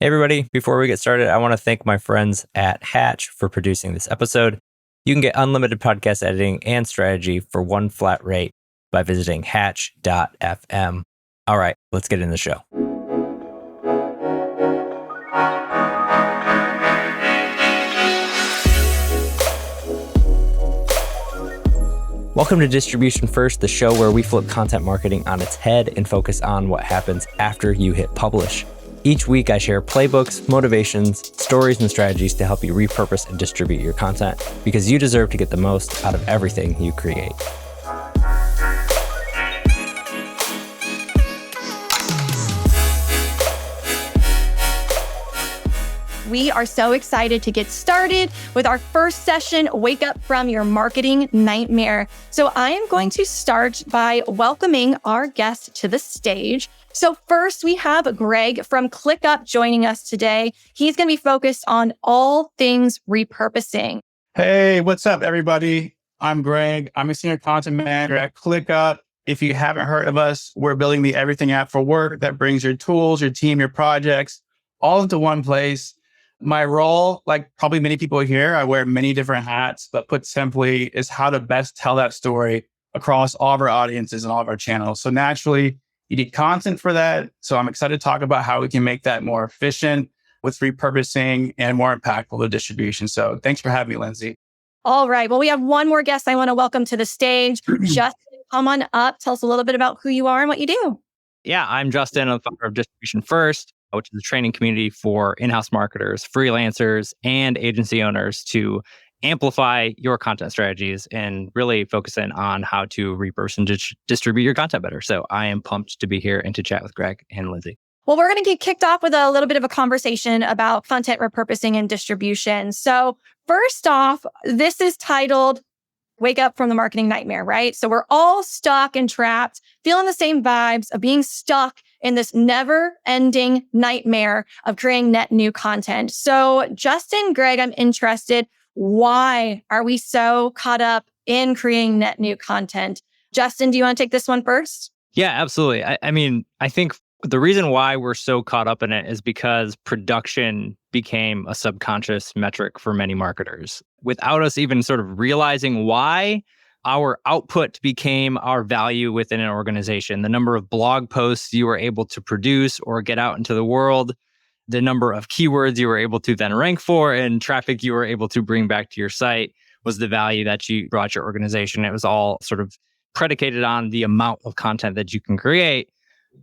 Hey, everybody. Before we get started, I want to thank my friends at Hatch for producing this episode. You can get unlimited podcast editing and strategy for one flat rate by visiting hatch.fm. All right, let's get into the show. Welcome to Distribution First, the show where we flip content marketing on its head and focus on what happens after you hit publish. Each week, I share playbooks, motivations, stories, and strategies to help you repurpose and distribute your content because you deserve to get the most out of everything you create. We are so excited to get started with our first session, Wake Up from Your Marketing Nightmare. So I am going to start by welcoming our guest to the stage. So first, we have Greg from ClickUp joining us today. He's going to be focused on all things repurposing. Hey, what's up, everybody? I'm Greg. I'm a senior content manager at ClickUp. If you haven't heard of us, we're building the everything app for work that brings your tools, your team, your projects all into one place. My role, like probably many people here, I wear many different hats, but put simply is how to best tell that story across all of our audiences and all of our channels. So naturally, you need content for that. So I'm excited to talk about how we can make that more efficient with repurposing and more impactful to distribution. So thanks for having me, Lindsay. All right. Well, we have one more guest I want to welcome to the stage. Justin, come on up. Tell us a little bit about who you are and what you do. Yeah, I'm Justin. I'm the founder of Distribution First, which is a training community for in-house marketers, freelancers, and agency owners to amplify your content strategies and really focus in on how to repurpose and distribute your content better. So I am pumped to be here and to chat with Greg and Lindsay. Well, we're going to get kicked off with a little bit of a conversation about content repurposing and distribution. So first off, this is titled Wake Up from the Marketing Nightmare, right? So we're all stuck and trapped, feeling the same vibes of being stuck in this never-ending nightmare of creating net new content. So Justin, Greg, I'm interested. Why are we so caught up in creating net new content? Justin, do you want to take this one first? Yeah, absolutely. I think the reason why we're so caught up in it is because production became a subconscious metric for many marketers. Without us even sort of realizing why, our output became our value within an organization. The number of blog posts you were able to produce or get out into the world, the number of keywords you were able to then rank for, and traffic you were able to bring back to your site was the value that you brought your organization. It was all sort of predicated on the amount of content that you can create.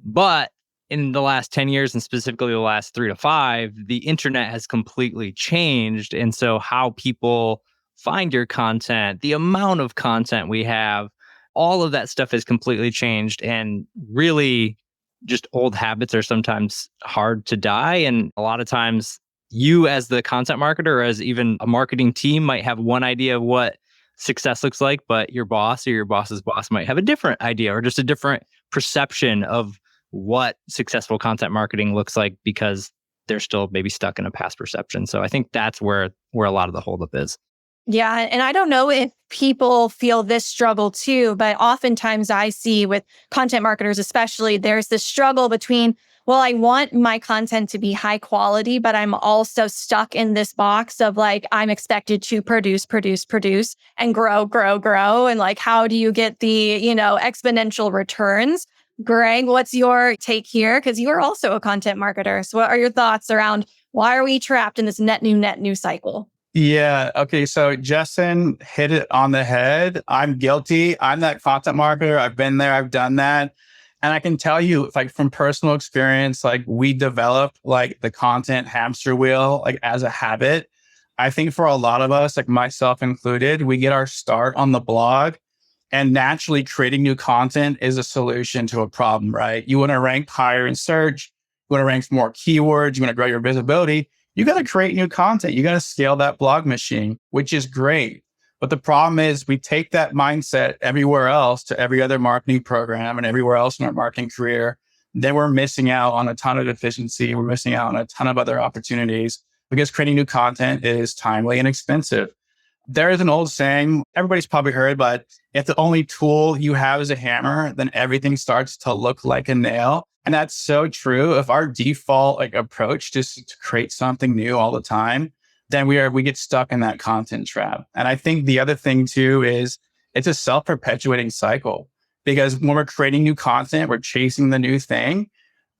But in the last 10 years, and specifically the last 3 to 5, the internet has completely changed. And so how people find your content, the amount of content we have, all of that stuff has completely changed. And really, just old habits are sometimes hard to die. And a lot of times you as the content marketer, or as even a marketing team, might have one idea of what success looks like, but your boss or your boss's boss might have a different idea or just a different perception of what successful content marketing looks like because they're still maybe stuck in a past perception. So I think that's where a lot of the holdup is. Yeah. And I don't know if people feel this struggle too, but oftentimes I see with content marketers, especially, there's this struggle between, well, I want my content to be high quality, but I'm also stuck in this box of like, I'm expected to produce and grow. And like, how do you get the, exponential returns? Greg, what's your take here? Because you are also a content marketer. So what are your thoughts around why are we trapped in this net new cycle? Yeah. Okay. So Justin hit it on the head. I'm guilty. I'm that content marketer. I've been there. I've done that. And I can tell you, like from personal experience, like we developed like the content hamster wheel, like as a habit. I think for a lot of us, like myself included, we get our start on the blog. And naturally, creating new content is a solution to a problem, right? You want to rank higher in search. You want to rank for more keywords. You want to grow your visibility. You got to create new content. You got to scale that blog machine, which is great. But the problem is we take that mindset everywhere else to every other marketing program and everywhere else in our marketing career. Then we're missing out on a ton of efficiency. We're missing out on a ton of other opportunities because creating new content is timely and expensive. There is an old saying, everybody's probably heard, but if the only tool you have is a hammer, then everything starts to look like a nail. And that's so true. If our default approach just to create something new all the time, then we get stuck in that content trap. And I think the other thing too is it's a self-perpetuating cycle, because when we're creating new content, we're chasing the new thing.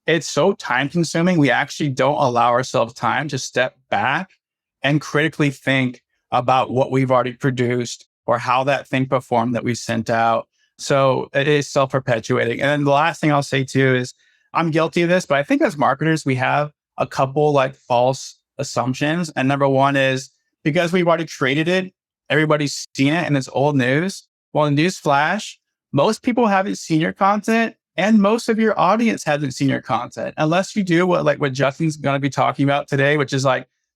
It's so time consuming. We actually don't allow ourselves time to step back and critically think about what we've already produced or how that thing performed that we sent out. So it is self-perpetuating. And then the last thing I'll say too is I'm guilty of this, but I think as marketers, we have a couple false assumptions. And number one is because we've already created it, everybody's seen it and it's old news. Well, newsflash, most people haven't seen your content and most of your audience hasn't seen your content unless you do what Justin's going to be talking about today, which is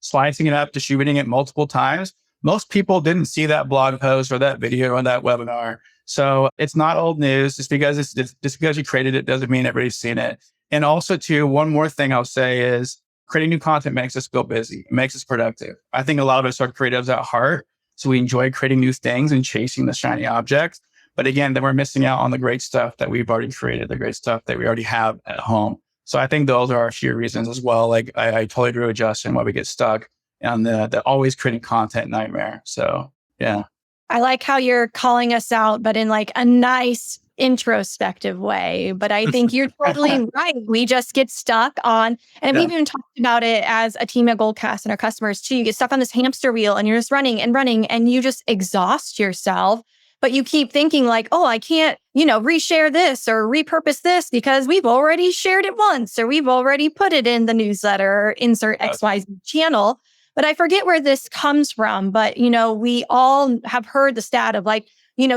slicing it up, distributing it multiple times. Most people didn't see that blog post or that video or that webinar. So it's not old news. Just because you created it doesn't mean everybody's seen it. And also too, one more thing I'll say is creating new content makes us feel busy. It makes us productive. I think a lot of us are creatives at heart. So we enjoy creating new things and chasing the shiny objects. But again, then we're missing out on the great stuff that we've already created, the great stuff that we already have at home. So I think those are a few reasons as well. I totally agree with Justin why we get stuck on the always creating content nightmare. So yeah. I like how you're calling us out, but in a nice introspective way. But I think you're totally right. We just get stuck on, and we've even talked about it as a team at Goldcast and our customers too. You get stuck on this hamster wheel and you're just running and you just exhaust yourself. But you keep thinking oh, I can't, reshare this or repurpose this because we've already shared it once or we've already put it in the newsletter or insert XYZ channel. But I forget where this comes from. But, we all have heard the stat of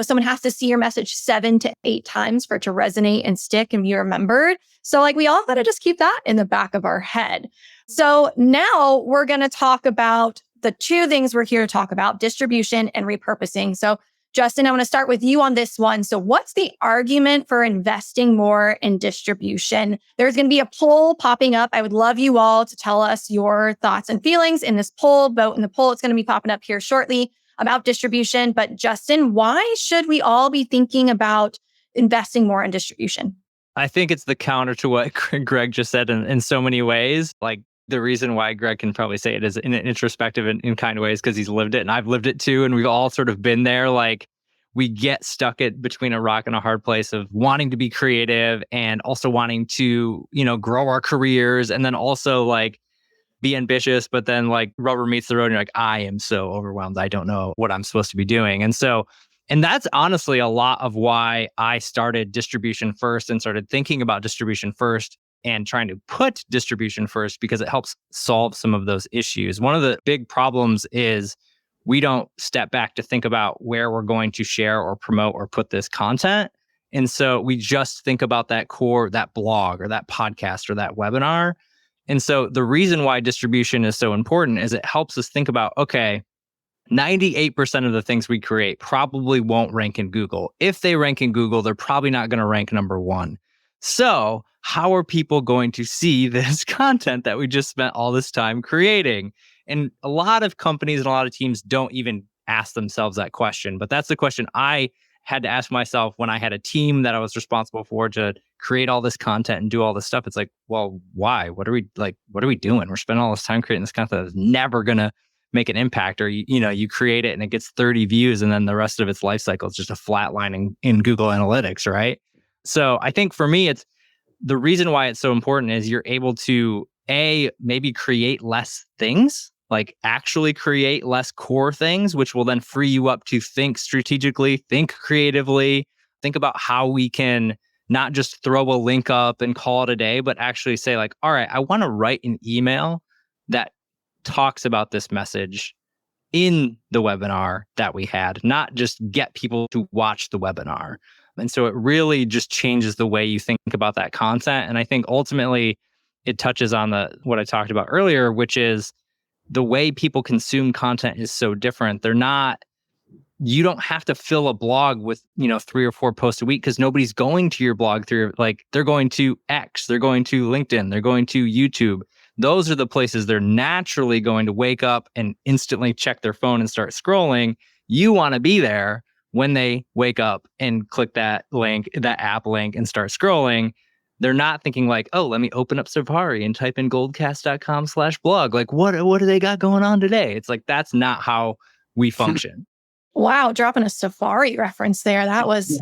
someone has to see your message 7 to 8 times for it to resonate and stick and be remembered. So we all got to just keep that in the back of our head. So now we're going to talk about the two things we're here to talk about, distribution and repurposing. So Justin, I want to start with you on this one. So what's the argument for investing more in distribution? There's going to be a poll popping up. I would love you all to tell us your thoughts and feelings in this poll. Vote in the poll. It's going to be popping up here shortly about distribution. But Justin, why should we all be thinking about investing more in distribution? I think it's the counter to what Greg just said in so many ways. The reason why Greg can probably say it is in an introspective and in kind of ways because he's lived it and I've lived it too. And we've all sort of been there. We get stuck between a rock and a hard place of wanting to be creative and also wanting to, grow our careers and then also be ambitious, but then rubber meets the road and you're I am so overwhelmed. I don't know what I'm supposed to be doing. And that's honestly a lot of why I started distribution first and started thinking about distribution first and trying to put distribution first because it helps solve some of those issues. One of the big problems is we don't step back to think about where we're going to share or promote or put this content. And so we just think about that core, that blog or that podcast or that webinar. And so the reason why distribution is so important is it helps us think about, okay, 98% of the things we create probably won't rank in Google. If they rank in Google, they're probably not going to rank number 1. So how are people going to see this content that we just spent all this time creating? And a lot of companies and a lot of teams don't even ask themselves that question. But that's the question I had to ask myself when I had a team that I was responsible for to create all this content and do all this stuff. It's well, why? What are we doing? We're spending all this time creating this content that's never going to make an impact. Or, you create it and it gets 30 views and then the rest of its life cycle is just a flat line in Google Analytics, right? So I think for me, it's the reason why it's so important is you're able to maybe create less things, actually create less core things, which will then free you up to think strategically, think creatively, think about how we can not just throw a link up and call it a day, but actually say all right, I want to write an email that talks about this message in the webinar that we had, not just get people to watch the webinar. And so it really just changes the way you think about that content. And I think ultimately it touches on what I talked about earlier, which is the way people consume content is so different. You don't have to fill a blog with, 3 or 4 posts a week because nobody's going to your blog through they're going to X, they're going to LinkedIn, they're going to YouTube. Those are the places they're naturally going to wake up and instantly check their phone and start scrolling. You want to be there when they wake up and click that link, that app link, and start scrolling. They're not thinking like, oh, let me open up Safari and type in goldcast.com/blog. Like, what do they got going on today? It's like, that's not how we function. Wow, dropping a Safari reference there. That was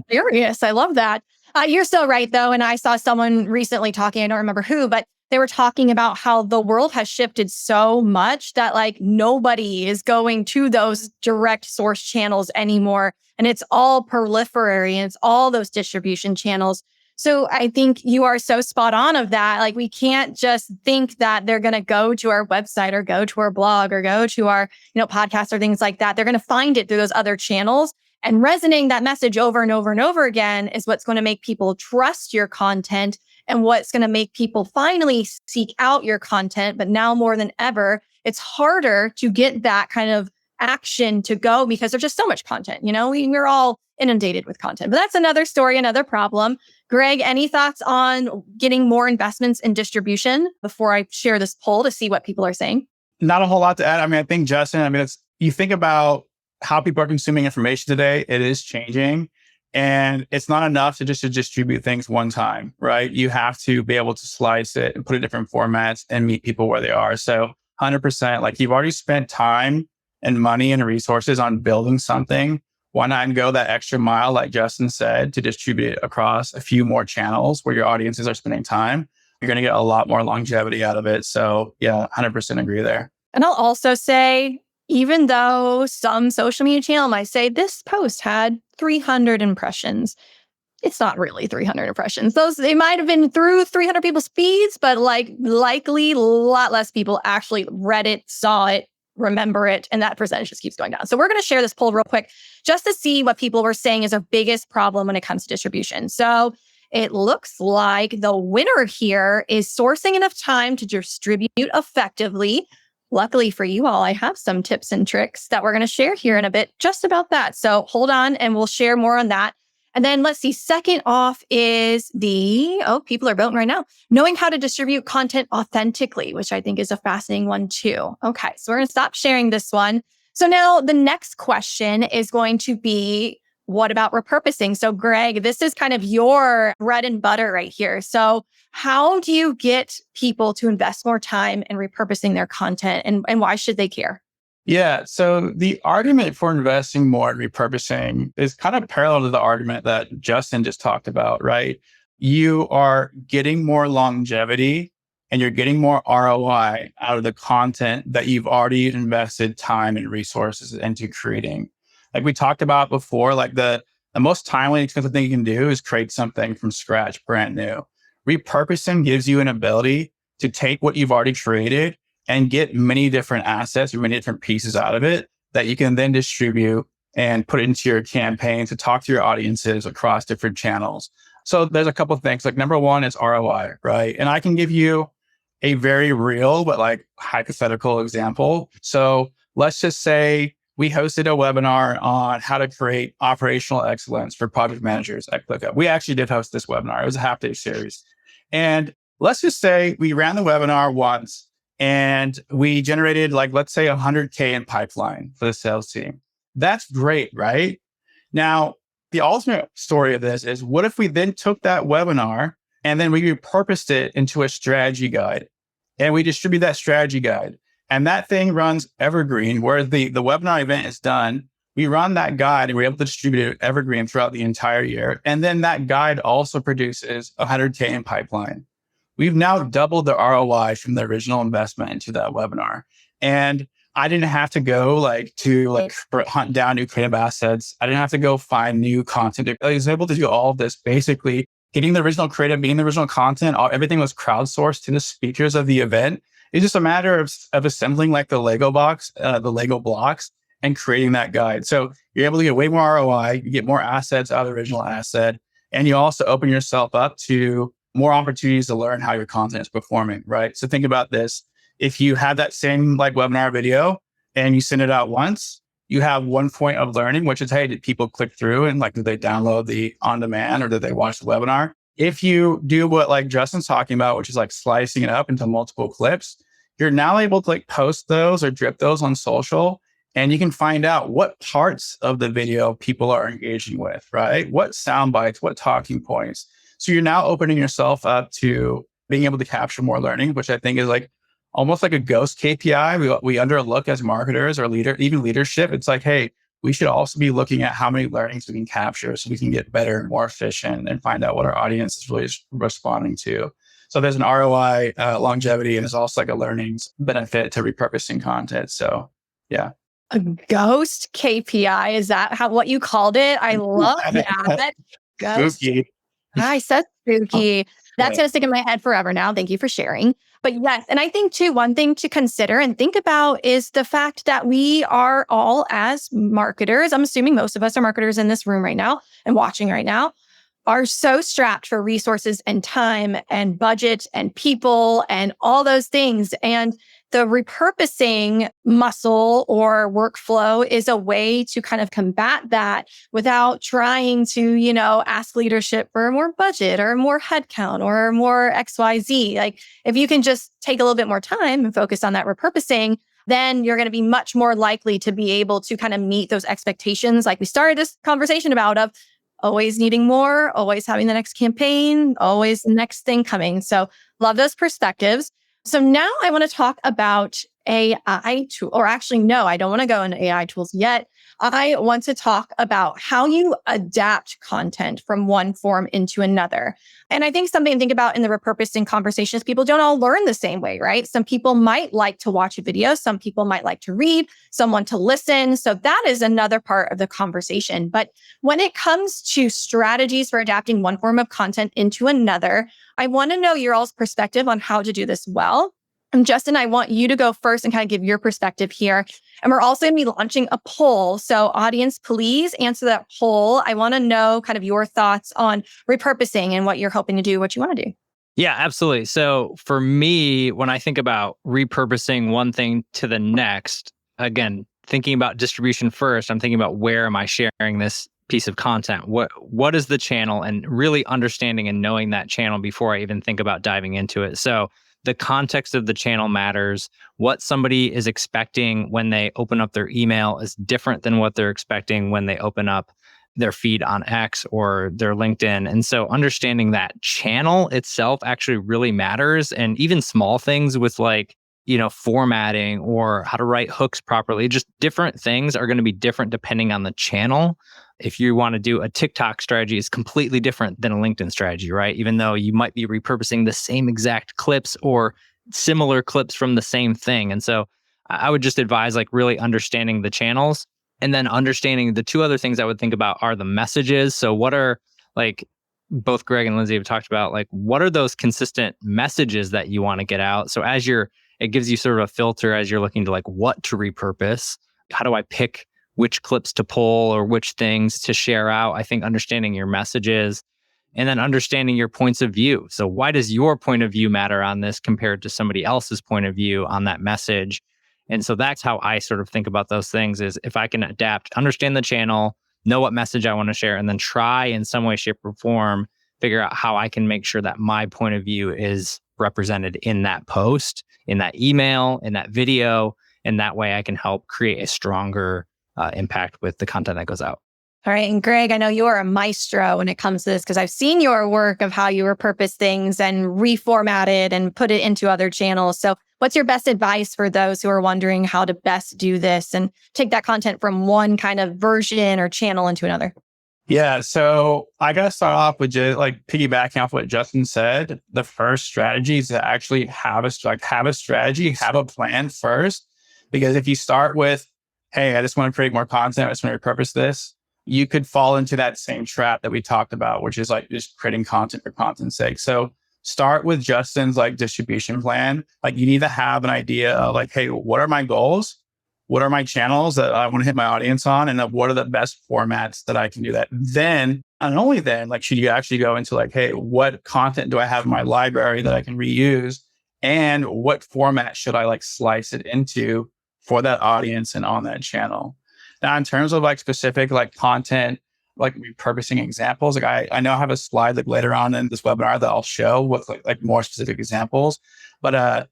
serious. I love that. You're so right, though. And I saw someone recently talking, I don't remember who, but they were talking about how the world has shifted so much that like nobody is going to those direct source channels anymore. And it's all proliferary and it's all those distribution channels. So I think you are so spot on of that. Like we can't just think that they're going to go to our website or go to our blog or go to our, podcast or things like that. They're going to find it through those other channels. And resonating that message over and over and over again is what's going to make people trust your content and what's going to make people finally seek out your content. But now more than ever, it's harder to get that kind of action to go because there's just so much content. We're all inundated with content, but that's another story, another problem. Greg, any thoughts on getting more investments in distribution before I share this poll to see what people are saying? Not a whole lot to add. I mean, I think Justin, you think about how people are consuming information today, it is changing. And it's not enough to just to distribute things one time, right? You have to be able to slice it and put it in different formats and meet people where they are. So 100%, like you've already spent time and money and resources on building something. Why not go that extra mile, like Justin said, to distribute it across a few more channels where your audiences are spending time? You're going to get a lot more longevity out of it. So yeah, 100% agree there. And I'll also say, even though some social media channel might say this post had 300 impressions, it's not really 300 impressions. They might have been through 300 people's feeds, but likely a lot less people actually read it, saw it, remember it, and that percentage just keeps going down. So we're going to share this poll real quick just to see what people were saying is our biggest problem when it comes to distribution. So it looks like the winner here is sourcing enough time to distribute effectively. Luckily for you all, I have some tips and tricks that we're going to share here in a bit just about that. So hold on and we'll share more on that. And then let's see, second off is people are voting right now, knowing how to distribute content authentically, which I think is a fascinating one too. Okay, so we're going to stop sharing this one. So now the next question is going to be, what about repurposing? So Greg, this is kind of your bread and butter right here. So how do you get people to invest more time in repurposing their content and why should they care? Yeah. So the argument for investing more in repurposing is kind of parallel to the argument that Justin just talked about, right? You are getting more longevity and you're getting more ROI out of the content that you've already invested time and resources into creating. Like we talked about before, like the most timely and expensive thing you can do is create something from scratch, brand new. Repurposing gives you an ability to take what you've already created and get many different assets or many different pieces out of it that you can then distribute and put into your campaign to talk to your audiences across different channels. So there's a couple of things. Like number one is ROI, right? And I can give you a very real, but like hypothetical example. So let's just say we hosted a webinar on how to create operational excellence for project managers at ClickUp. We actually did host this webinar. It was a half-day series. And let's just say we ran the webinar once and we generated let's say 100K in pipeline for the sales team. That's great, right? Now, the ultimate story of this is what if we then took that webinar and then we repurposed it into a strategy guide and we distribute that strategy guide and that thing runs evergreen where the webinar event is done. We run that guide and we're able to distribute it evergreen throughout the entire year. And then that guide also produces 100K in pipeline. We've now doubled the ROI from the original investment into that webinar. And I didn't have to go hunt down new creative assets. I didn't have to go find new content. I was able to do all of this basically getting the original creative, getting the original content. Everything was crowdsourced to the speakers of the event. It's just a matter of assembling the Lego blocks and creating that guide. So you're able to get way more ROI, you get more assets out of the original asset, and you also open yourself up to more opportunities to learn how your content is performing, right? So think about this. If you have that same webinar video and you send it out once, you have one point of learning, which is, hey, did people click through and did they download the on demand or did they watch the webinar? If you do what Justin's talking about, which is slicing it up into multiple clips, you're now able to post those or drip those on social And you can find out what parts of the video people are engaging with, right? What sound bites, what talking points. So you're now opening yourself up to being able to capture more learning, which I think is like almost like a ghost KPI. We underlook as marketers or even leadership. It's like, hey, we should also be looking at how many learnings we can capture so we can get better and more efficient and find out what our audience is really responding to. So there's an ROI, longevity, and there's also like a learnings benefit to repurposing content. So yeah. A ghost KPI. Is that what you called it? I love that. Ghost. Spooky. I said spooky. That's going to stick in my head forever now. Thank you for sharing. But yes, and I think too, one thing to consider and think about is the fact that we are all as marketers, I'm assuming most of us are marketers in this room right now and watching right now, are so strapped for resources and time and budget and people and all those things. And the repurposing muscle or workflow is a way to kind of combat that without trying to, ask leadership for more budget or more headcount or more XYZ. Like if you can just take a little bit more time and focus on that repurposing, then you're going to be much more likely to be able to kind of meet those expectations like we started this conversation about of always needing more, always having the next campaign, always the next thing coming. So love those perspectives. So now I want to talk about AI tool, or actually, no, I don't want to go into AI tools yet. I want to talk about how you adapt content from one form into another. And I think something to think about in the repurposing conversations, people don't all learn the same way, right? Some people might like to watch a video. Some people might like to read, someone to listen. So that is another part of the conversation. But when it comes to strategies for adapting one form of content into another, I want to know your all's perspective on how to do this well. And Justin, I want you to go first and kind of give your perspective here. And we're also going to be launching a poll. So audience, please answer that poll. I want to know kind of your thoughts on repurposing and what you're hoping to do, what you want to do. Yeah, absolutely. So for me, when I think about repurposing one thing to the next, again, thinking about distribution first, I'm thinking about where am I sharing this piece of content? What is the channel? And really understanding and knowing that channel before I even think about diving into it. So the context of the channel matters. What somebody is expecting when they open up their email is different than what they're expecting when they open up their feed on X or their LinkedIn. And so understanding that channel itself actually really matters. And even small things with formatting or how to write hooks properly, just different things are going to be different depending on the channel. If you want to do a TikTok strategy, is completely different than a LinkedIn strategy, right? Even though you might be repurposing the same exact clips or similar clips from the same thing. And so I would just advise really understanding the channels and then understanding the two other things I would think about are the messages. So what are both Greg and Lindsay have talked about, what are those consistent messages that you want to get out? So it gives you sort of a filter as you're looking to what to repurpose. How do I pick which clips to pull or which things to share out? I think understanding your messages and then understanding your points of view. So why does your point of view matter on this compared to somebody else's point of view on that message? And so that's how I sort of think about those things is if I can adapt, understand the channel, know what message I want to share, and then try in some way, shape, or form, figure out how I can make sure that my point of view is represented in that post, in that email, in that video. And that way I can help create a stronger impact with the content that goes out. All right. And Greg, I know you are a maestro when it comes to this because I've seen your work of how you repurpose things and reformat it and put it into other channels. So what's your best advice for those who are wondering how to best do this and take that content from one kind of version or channel into another? Yeah. So I got to start off with just piggybacking off what Justin said. The first strategy is to actually have a strategy, have a plan first. Because if you start with, hey, I just want to create more content, I just want to repurpose this, you could fall into that same trap that we talked about, which is just creating content for content's sake. So start with Justin's distribution plan. You need to have an idea of hey, what are my goals? What are my channels that I want to hit my audience on? And what are the best formats that I can do that? Then, and only then, should you actually go into hey, what content do I have in my library that I can reuse? And what format should I slice it into for that audience and on that channel? Now, in terms of specific content, repurposing examples, I know I have a slide later on in this webinar that I'll show with more specific examples. But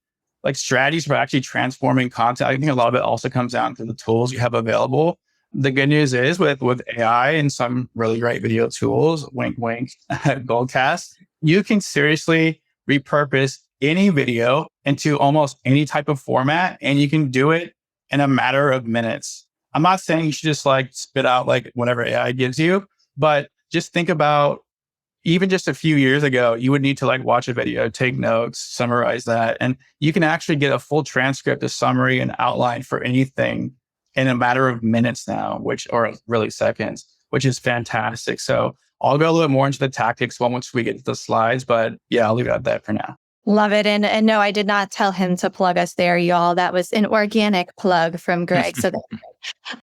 like strategies for actually transforming content. I think a lot of it also comes down to the tools you have available. The good news is with AI and some really great video tools, wink, wink, Goldcast, you can seriously repurpose any video into almost any type of format, and you can do it in a matter of minutes. I'm not saying you should just like spit out like whatever AI gives you, but just think about even just a few years ago, you would need to like watch a video, take notes, summarize that. And you can actually get a full transcript, a summary, and outline for anything in a matter of minutes now, or really seconds, which is fantastic. So I'll go a little bit more into the tactics once we get to the slides, but yeah, I'll leave it at that for now. Love it. And no, I did not tell him to plug us there, y'all. That was an organic plug from Greg.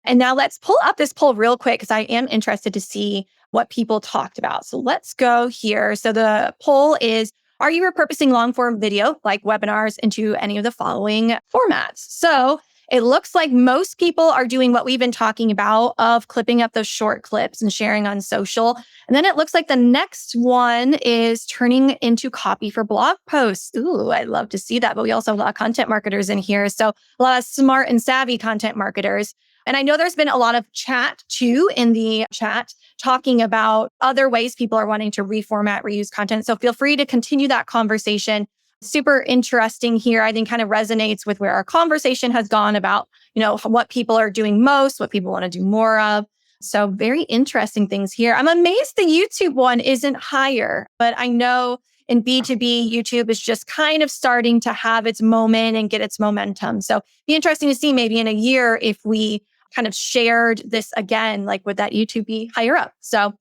And now let's pull up this poll real quick because I am interested to see what people talked about. So let's go here. So the poll is, are you repurposing long form video like webinars into any of the following formats? So it looks like most people are doing what we've been talking about of clipping up those short clips and sharing on social. And then it looks like the next one is turning into copy for blog posts. Ooh, I'd love to see that. But we also have a lot of content marketers in here. So a lot of smart and savvy content marketers. And I know there's been a lot of chat too in the chat talking about other ways people are wanting to reformat, reuse content. So feel free to continue that conversation. Super interesting here. I think kind of resonates with where our conversation has gone about, what people are doing most, what people want to do more of. So very interesting things here. I'm amazed the YouTube one isn't higher, but I know in B2B, YouTube is just kind of starting to have its moment and get its momentum. So be interesting to see maybe in a year if we kind of shared this again, like would that YouTube be higher up? So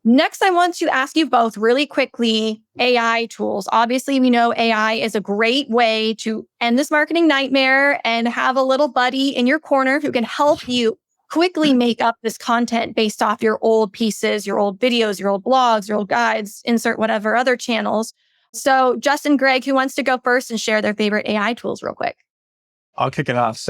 next, I want to ask you both really quickly, AI tools. Obviously, we know AI is a great way to end this marketing nightmare and have a little buddy in your corner who can help you quickly make up this content based off your old pieces, your old videos, your old blogs, your old guides, insert whatever other channels. So Justin, Greg, who wants to go first and share their favorite AI tools real quick? I'll kick it off.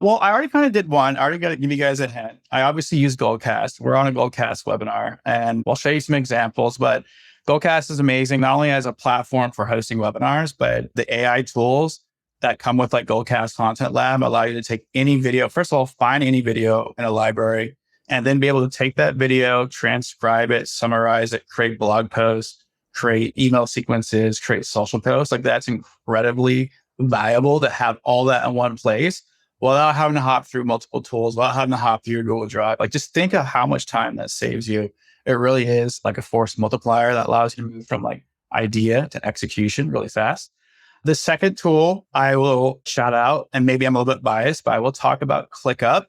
Well, I already kind of did one. I already got to give you guys a hint. I obviously use Goldcast. We're on a Goldcast webinar, and we'll show you some examples. But Goldcast is amazing, not only as a platform for hosting webinars, but the AI tools that come with like Goldcast Content Lab allow you to take any video. First of all, find any video in a library, and then be able to take that video, transcribe it, summarize it, create blog posts, create email sequences, create social posts. Like that's incredibly valuable to have all that in one place, without having to hop through multiple tools, without having to hop through your Google Drive. Like just think of how much time that saves you. It really is like a force multiplier that allows you to move from like idea to execution really fast. The second tool I will shout out, and maybe I'm a little bit biased, but I will talk about ClickUp.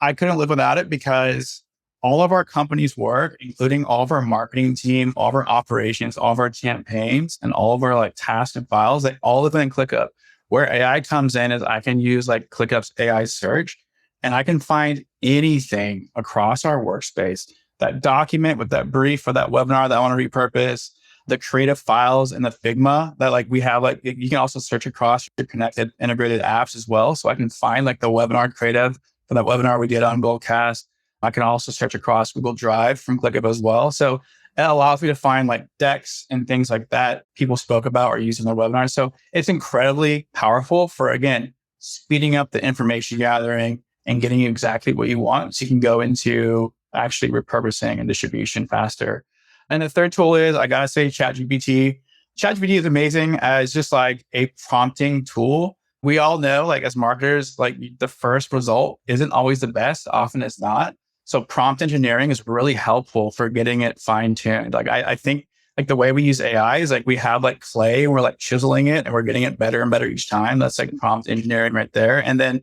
I couldn't live without it because all of our company's work, including all of our marketing team, all of our operations, all of our campaigns, and all of our like tasks and files, they all live in ClickUp. Where AI comes in is I can use like ClickUp's AI search, and I can find anything across our workspace, that document with that brief for that webinar that I want to repurpose, the creative files in the Figma that like we have, like you can also search across your connected integrated apps as well. So I can find like the webinar creative for that webinar we did on Goldcast. I can also search across Google Drive from ClickUp as well. So it allows me to find like decks and things like that people spoke about or used in their webinars. So it's incredibly powerful for, again, speeding up the information gathering and getting you exactly what you want. So you can go into actually repurposing and distribution faster. And the third tool is, I got to say, ChatGPT. ChatGPT is amazing as just like a prompting tool. We all know, like as marketers, like the first result isn't always the best. Often it's not. So prompt engineering is really helpful for getting it fine-tuned. Like I think like the way we use AI is like we have like clay and we're like chiseling it and we're getting it better and better each time. That's like prompt engineering right there. And then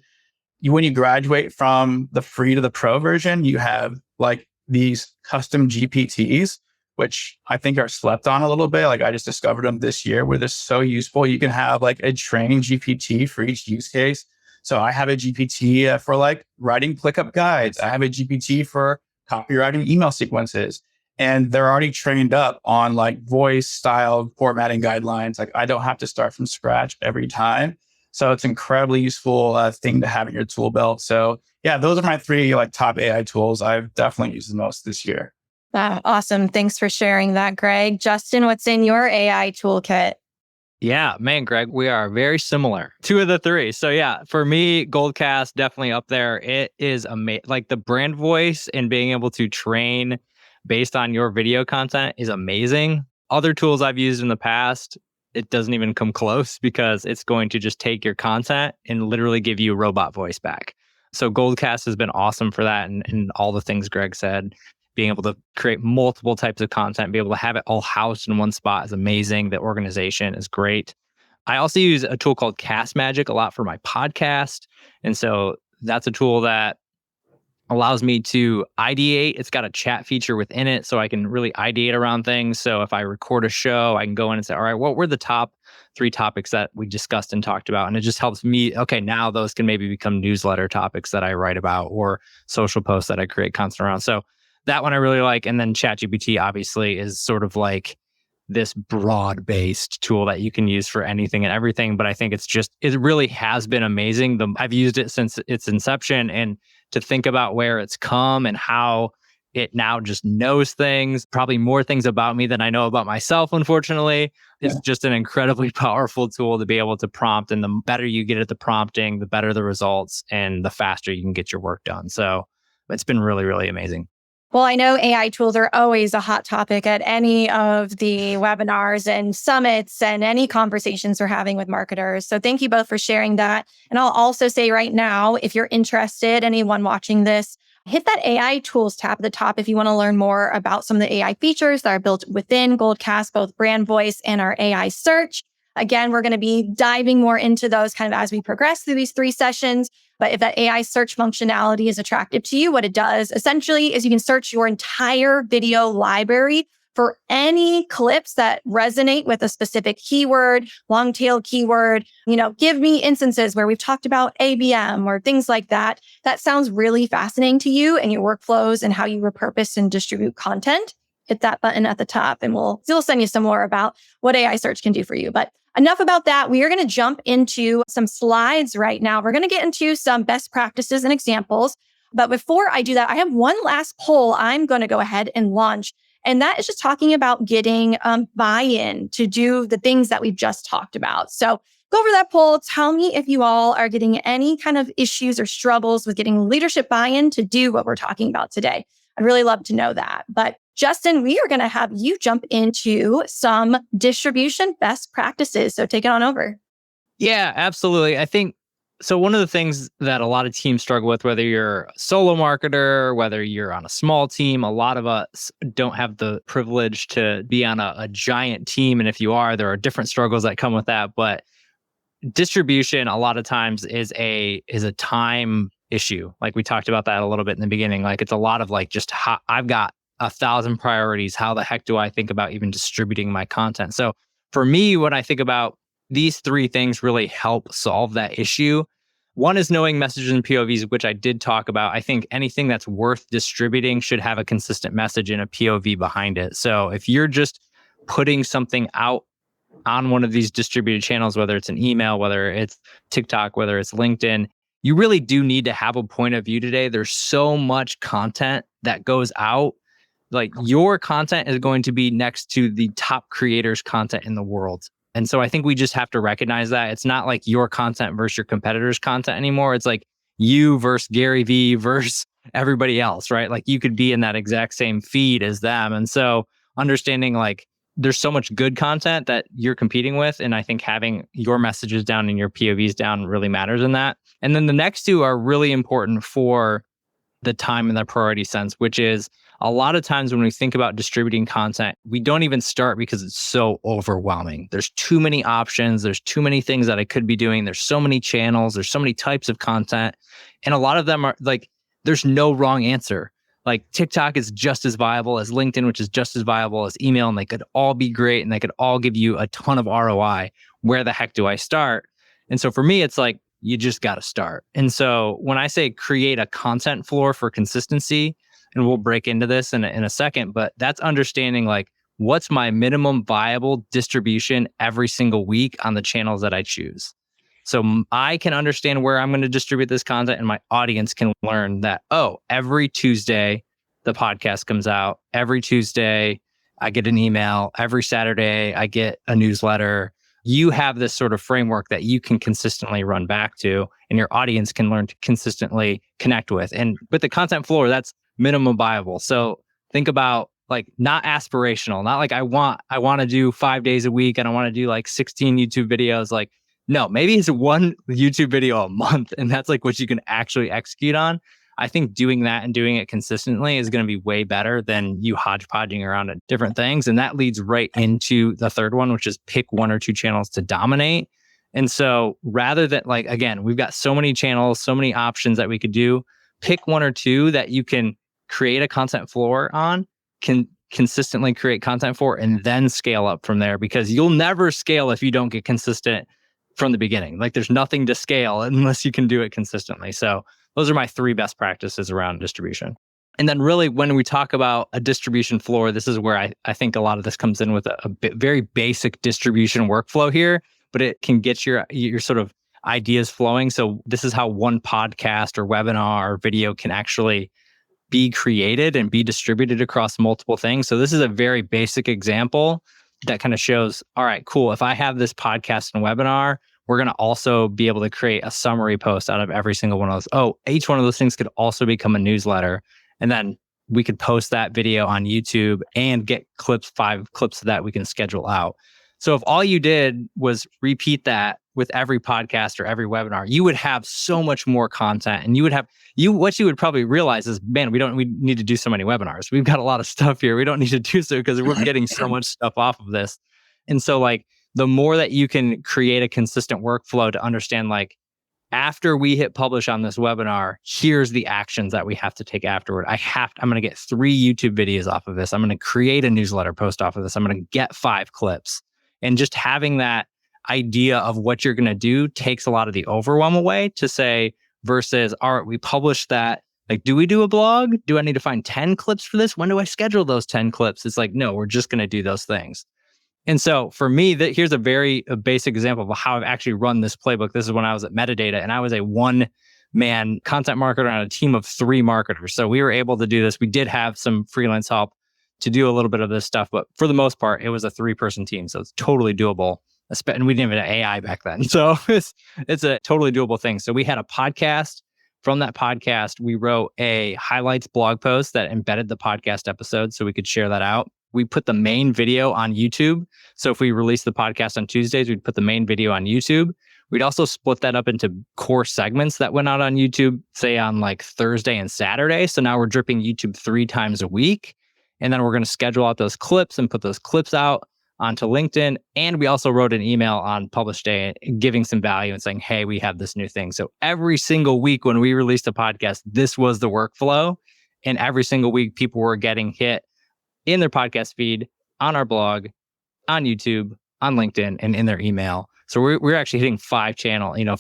when you graduate from the free to the pro version, you have like these custom GPTs, which I think are slept on a little bit. Like I just discovered them this year where they're so useful. You can have like a training GPT for each use case. So I have a GPT for like writing ClickUp guides. I have a GPT for copywriting email sequences, and they're already trained up on like voice, style, formatting guidelines. Like I don't have to start from scratch every time. So it's an incredibly useful thing to have in your tool belt. So yeah, those are my three like top AI tools I've definitely used the most this year. Awesome. Thanks for sharing that, Greg. Justin, what's in your AI toolkit? Yeah, man, Greg, we are very similar. Two of the three. So yeah, for me, Goldcast definitely up there. It is amazing. Like the brand voice and being able to train based on your video content is amazing. Other tools I've used in the past, it doesn't even come close because it's going to just take your content and literally give you robot voice back. So Goldcast has been awesome for that, and all the things Greg said. Being able to create multiple types of content, be able to have it all housed in one spot is amazing. The organization is great. I also use a tool called Cast Magic a lot for my podcast. And so that's a tool that allows me to ideate. It's got a chat feature within it, so I can really ideate around things. So if I record a show, I can go in and say, all right, what were the top 3 topics that we discussed and talked about? And it just helps me, okay, now those can maybe become newsletter topics that I write about or social posts that I create content around. So that one I really like. And then ChatGPT obviously is sort of like this broad-based tool that you can use for anything and everything. But I think it really has been amazing. I've used it since its inception, and to think about where it's come and how it now just knows things, probably more things about me than I know about myself, unfortunately. It's just an incredibly powerful tool to be able to prompt. And the better you get at the prompting, the better the results and the faster you can get your work done. So it's been really, really amazing. Well, I know AI tools are always a hot topic at any of the webinars and summits and any conversations we're having with marketers. So thank you both for sharing that. And I'll also say right now, if you're interested, anyone watching this, hit that AI tools tab at the top if you want to learn more about some of the AI features that are built within Goldcast, both brand voice and our AI search. Again, we're going to be diving more into those kind of as we progress through these 3 sessions. But if that AI search functionality is attractive to you, what it does essentially is you can search your entire video library for any clips that resonate with a specific keyword, long tail keyword. Give me instances where we've talked about ABM or things like that. That sounds really fascinating to you and your workflows and how you repurpose and distribute content. Hit that button at the top and we'll send you some more about what AI search can do for you. But enough about that. We are going to jump into some slides right now. We're going to get into some best practices and examples. But before I do that, I have one last poll I'm going to go ahead and launch. And that is just talking about getting buy-in to do the things that we've just talked about. So go over that poll. Tell me if you all are getting any kind of issues or struggles with getting leadership buy-in to do what we're talking about today. I'd really love to know that. But Justin, we are going to have you jump into some distribution best practices. So take it on over. Yeah, absolutely. I think so. One of the things that a lot of teams struggle with, whether you're a solo marketer, whether you're on a small team, a lot of us don't have the privilege to be on a giant team. And if you are, there are different struggles that come with that. But distribution a lot of times is a time issue. Like we talked about that a little bit in the beginning. Like it's a lot of like just how I've got 1,000 priorities. How the heck do I think about even distributing my content? So for me, when I think about these 3 things really help solve that issue. One is knowing messages and POVs, which I did talk about. I think anything that's worth distributing should have a consistent message and a POV behind it. So if you're just putting something out on one of these distributed channels, whether it's an email, whether it's TikTok, whether it's LinkedIn, you really do need to have a point of view today. There's so much content that goes out. Like your content is going to be next to the top creators' content in the world. And so I think we just have to recognize that it's not like your content versus your competitors' content anymore. It's like you versus Gary Vee versus everybody else, right? Like you could be in that exact same feed as them. And so understanding like there's so much good content that you're competing with. And I think having your messages down and your POVs down really matters in that. And then the next 2 are really important for the time and the priority sense, which is a lot of times when we think about distributing content, we don't even start because it's so overwhelming. There's too many options. There's too many things that I could be doing. There's so many channels. There's so many types of content. And a lot of them are like, there's no wrong answer. Like TikTok is just as viable as LinkedIn, which is just as viable as email. And they could all be great. And they could all give you a ton of ROI. Where the heck do I start? And so for me, it's like, you just got to start. And so when I say create a content floor for consistency, and we'll break into this in a second, but that's understanding like what's my minimum viable distribution every single week on the channels that I choose. So I can understand where I'm going to distribute this content and my audience can learn that, oh, every Tuesday, the podcast comes out. Every Tuesday, I get an email. Every Saturday, I get a newsletter. you have this sort of framework that you can consistently run back to and your audience can learn to consistently connect with. And with the content floor, that's minimum viable. So think about like not aspirational, not like I want to do 5 days a week and I want to do like 16 YouTube videos. Like, no, maybe it's one YouTube video a month and that's like what you can actually execute on. I think doing that and doing it consistently is going to be way better than you hodgepodging around at different things. And that leads right into the third one, which is pick 1 or 2 channels to dominate. And so rather than like, again, we've got so many channels, so many options that we could do, pick 1 or 2 that you can create a content floor on, can consistently create content for, and then scale up from there, because you'll never scale if you don't get consistent from the beginning. Like there's nothing to scale unless you can do it consistently. So those are my 3 best practices around distribution. And then really when we talk about a distribution floor, this is where I think a lot of this comes in with a very basic distribution workflow here, but it can get your sort of ideas flowing. So this is how one podcast or webinar or video can actually be created and be distributed across multiple things. So this is a very basic example that kind of shows, all right, cool. If I have this podcast and webinar, we're going to also be able to create a summary post out of every single one of those. Oh, each one of those things could also become a newsletter. And then we could post that video on YouTube and get 5 clips of that we can schedule out. So if all you did was repeat that with every podcast or every webinar, you would have so much more content, and what you would probably realize is, man, we need to do so many webinars. We've got a lot of stuff here. We don't need to do so because we're getting so much stuff off of this. And so like the more that you can create a consistent workflow to understand, like, after we hit publish on this webinar, here's the actions that we have to take afterward. I'm going to get 3 YouTube videos off of this. I'm going to create a newsletter post off of this. I'm going to get 5 clips. And just having that idea of what you're going to do takes a lot of the overwhelm away, to say, versus, all right, we published that. Like, do we do a blog? Do I need to find 10 clips for this? When do I schedule those 10 clips? It's like, no, we're just going to do those things. And so for me, here's a basic example of how I've actually run this playbook. This is when I was at Metadata, and I was a one-man content marketer on a team of 3 marketers. So we were able to do this. We did have some freelance help to do a little bit of this stuff, but for the most part, it was a 3-person team. So it's totally doable. And we didn't even have AI back then. So it's a totally doable thing. So we had a podcast. From that podcast, we wrote a highlights blog post that embedded the podcast episode so we could share that out. We put the main video on YouTube. So if we release the podcast on Tuesdays, we'd put the main video on YouTube. We'd also split that up into core segments that went out on YouTube, say on like Thursday and Saturday. So now we're dripping YouTube 3 times a week. And then we're going to schedule out those clips and put those clips out onto LinkedIn. And we also wrote an email on publish day giving some value and saying, hey, we have this new thing. So every single week when we released a podcast, this was the workflow. And every single week, people were getting hit in their podcast feed, on our blog, on YouTube, on LinkedIn, and in their email. So we're actually hitting 4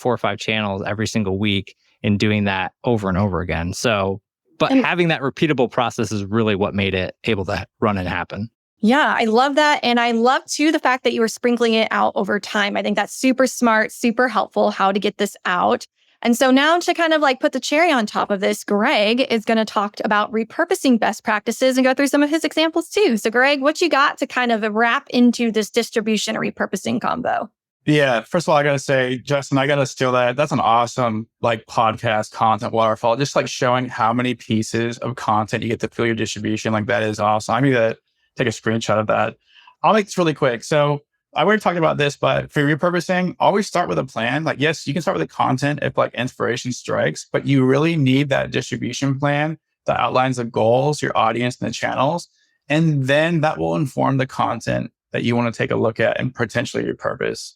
or 5 channels every single week and doing that over and over again. So, but having that repeatable process is really what made it able to run and happen. Yeah, I love that. And I love too the fact that you were sprinkling it out over time. I think that's super smart, super helpful how to get this out. And so now to kind of like put the cherry on top of this, Greg is going to talk about repurposing best practices and go through some of his examples too. So Greg, what you got to kind of wrap into this distribution and repurposing combo? Yeah, first of all, I got to say, Justin, I got to steal that. That's an awesome like podcast content waterfall. Just like showing how many pieces of content you get to fill your distribution. Like that is awesome. I need to take a screenshot of that. I'll make this really quick. So I already talked about this, but for repurposing, always start with a plan. Like, yes, you can start with the content if like inspiration strikes, but you really need that distribution plan that outlines the goals, your audience, and the channels. And then that will inform the content that you want to take a look at and potentially repurpose.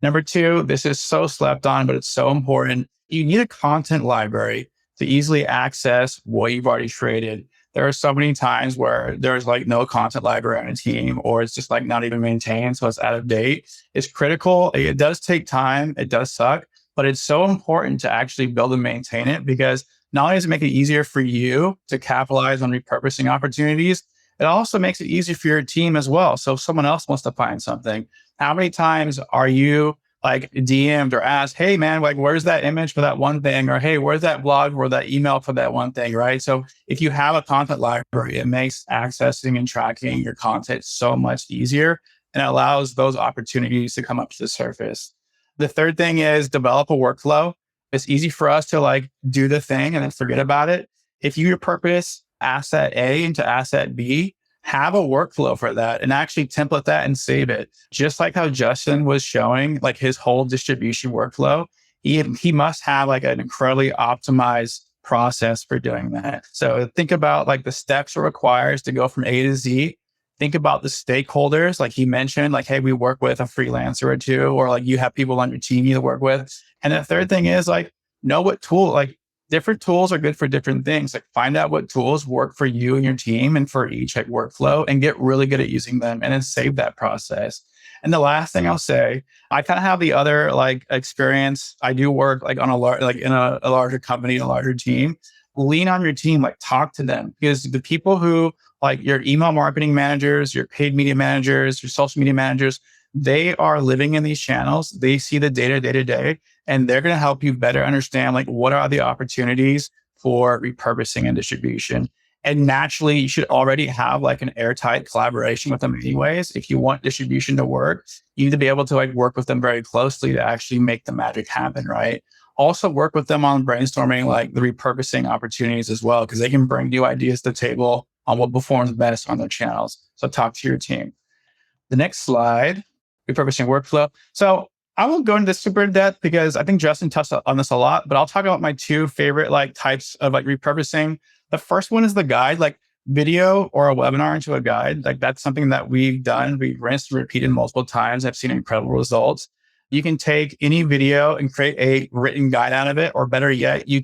Number 2, this is so slept on, but it's so important. You need a content library to easily access what you've already created. There are so many times where there's like no content library on a team, or it's just like not even maintained, so it's out of date. It's critical. It does take time. It does suck, but it's so important to actually build and maintain it, because not only does it make it easier for you to capitalize on repurposing opportunities, it also makes it easier for your team as well. So if someone else wants to find something, how many times are you like DM'd or asked, hey man, like where's that image for that one thing? Or hey, where's that blog or that email for that one thing, right? So if you have a content library, it makes accessing and tracking your content so much easier. and it allows those opportunities to come up to the surface. The third thing is develop a workflow. It's easy for us to like do the thing and then forget about it. If you repurpose asset A into asset B, have a workflow for that and actually template that and save it. Just like how Justin was showing like his whole distribution workflow, he must have like an incredibly optimized process for doing that. So think about like the steps it requires to go from A to Z. Think about the stakeholders, like he mentioned, like, hey, we work with a freelancer or two, or like you have people on your team you work with. And the third thing is like, know what tool, like different tools are good for different things. Like find out what tools work for you and your team and for each like workflow and get really good at using them and then save that process. And the last thing I'll say, I kind of have the other like experience. I do work like on a larger company, a larger team. Lean on your team, like talk to them, because the people who like your email marketing managers, your paid media managers, your social media managers, they are living in these channels. They see the data day to day, and they're going to help you better understand like what are the opportunities for repurposing and distribution. And naturally, you should already have like an airtight collaboration with them anyways. If you want distribution to work, you need to be able to like work with them very closely to actually make the magic happen, right? Also work with them on brainstorming like the repurposing opportunities as well, because they can bring new ideas to the table on what performs best on their channels. So talk to your team. The next slide, repurposing workflow. So I won't go into this super in depth because I think Justin touched on this a lot, but I'll talk about my two favorite like types of like repurposing. The first one is the guide, like video or a webinar into a guide. Like that's something that we've done. We've rinsed and repeated multiple times. I've seen incredible results. You can take any video and create a written guide out of it, or better yet, you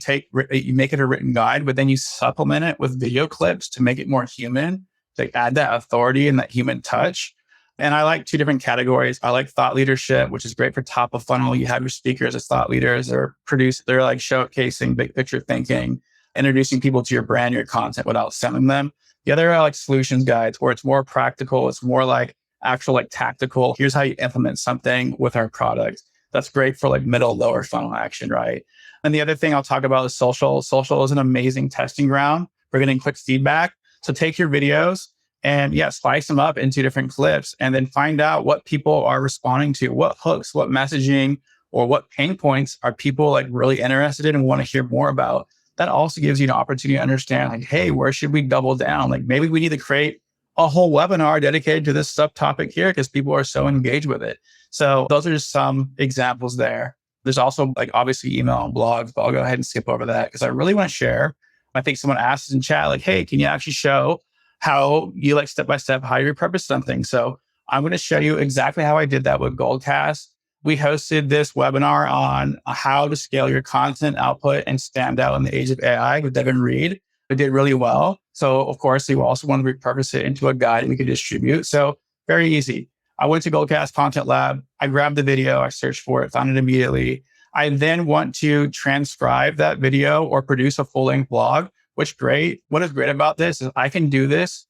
make it a written guide, but then you supplement it with video clips to make it more human, to add that authority and that human touch. And I like two different categories. I like thought leadership, which is great for top of funnel. You have your speakers as thought leaders, they're like showcasing big picture thinking, introducing people to your brand, your content without selling them. The other are like solutions guides, where it's more practical. It's more like actual like tactical. Here's how you implement something with our product. That's great for like middle, lower funnel action, right? And the other thing I'll talk about is social. Social is an amazing testing ground for getting quick feedback. So take your videos and slice them up into different clips and then find out what people are responding to, what hooks, what messaging, or what pain points are people like really interested in and want to hear more about. That also gives you an opportunity to understand like, hey, where should we double down? Like maybe we need to create a whole webinar dedicated to this subtopic here because people are so engaged with it. So those are just some examples there. There's also like obviously email and blogs, but I'll go ahead and skip over that because I really want to share. I think someone asked in chat, like, hey, can you actually show how you like step-by-step how you repurpose something? So I'm going to show you exactly how I did that with Goldcast. We hosted this webinar on how to scale your content output and stand out in the age of AI with Devin Reed. It did really well. So of course, you also want to repurpose it into a guide we could distribute. So very easy. I went to Goldcast Content Lab. I grabbed the video. I searched for it, found it immediately. I then want to transcribe that video or produce a full-length blog, what is great about this is I can do this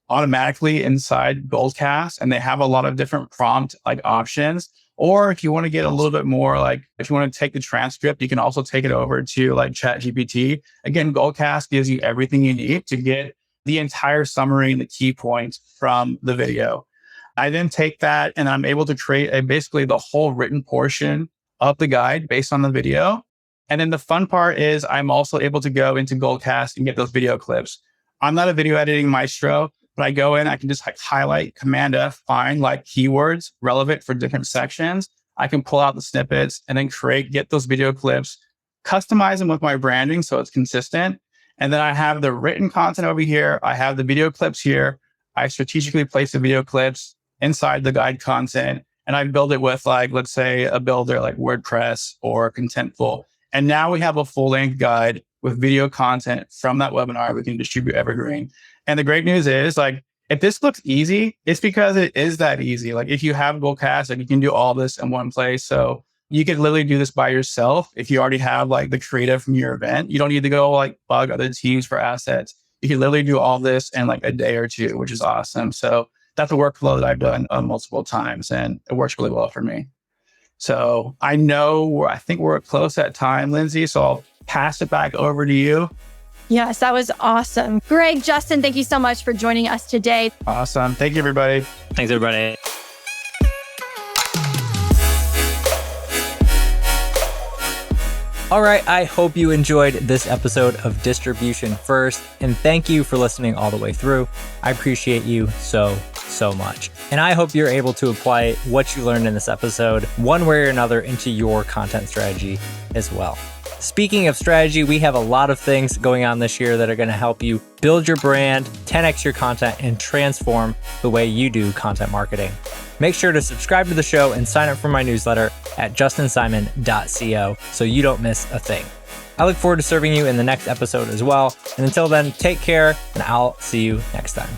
automatically inside Goldcast, and they have a lot of different prompt like options. Or if you want to get a little bit more, like if you want to take the transcript, you can also take it over to like ChatGPT. Again, Goldcast gives you everything you need to get the entire summary and the key points from the video. I then take that and I'm able to create basically the whole written portion of the guide based on the video. And then the fun part is I'm also able to go into Goldcast and get those video clips. I'm not a video editing maestro, but I go in, I can just like highlight, Command F, find like keywords relevant for different sections. I can pull out the snippets and then get those video clips, customize them with my branding so it's consistent. And then I have the written content over here. I have the video clips here. I strategically place the video clips inside the guide content. And I build it with like, let's say a builder like WordPress or Contentful. And now we have a full length guide with video content from that webinar we can distribute evergreen. And the great news is like, if this looks easy, it's because it is that easy. Like if you have Goldcast, like you can do all this in one place. So you could literally do this by yourself. If you already have like the creative from your event, you don't need to go like bug other teams for assets. You can literally do all this in like a day or two, which is awesome. So that's a workflow that I've done multiple times and it works really well for me. So I think we're close at time, Lindsay. So I'll pass it back over to you. Yes, that was awesome. Greg, Justin, thank you so much for joining us today. Awesome. Thank you, everybody. Thanks, everybody. All right, I hope you enjoyed this episode of Distribution First, and thank you for listening all the way through. I appreciate you so much. And I hope you're able to apply what you learned in this episode, one way or another, into your content strategy as well. Speaking of strategy, we have a lot of things going on this year that are going to help you build your brand, 10x your content, and transform the way you do content marketing. Make sure to subscribe to the show and sign up for my newsletter at justinsimon.co so you don't miss a thing. I look forward to serving you in the next episode as well. And until then, take care, and I'll see you next time.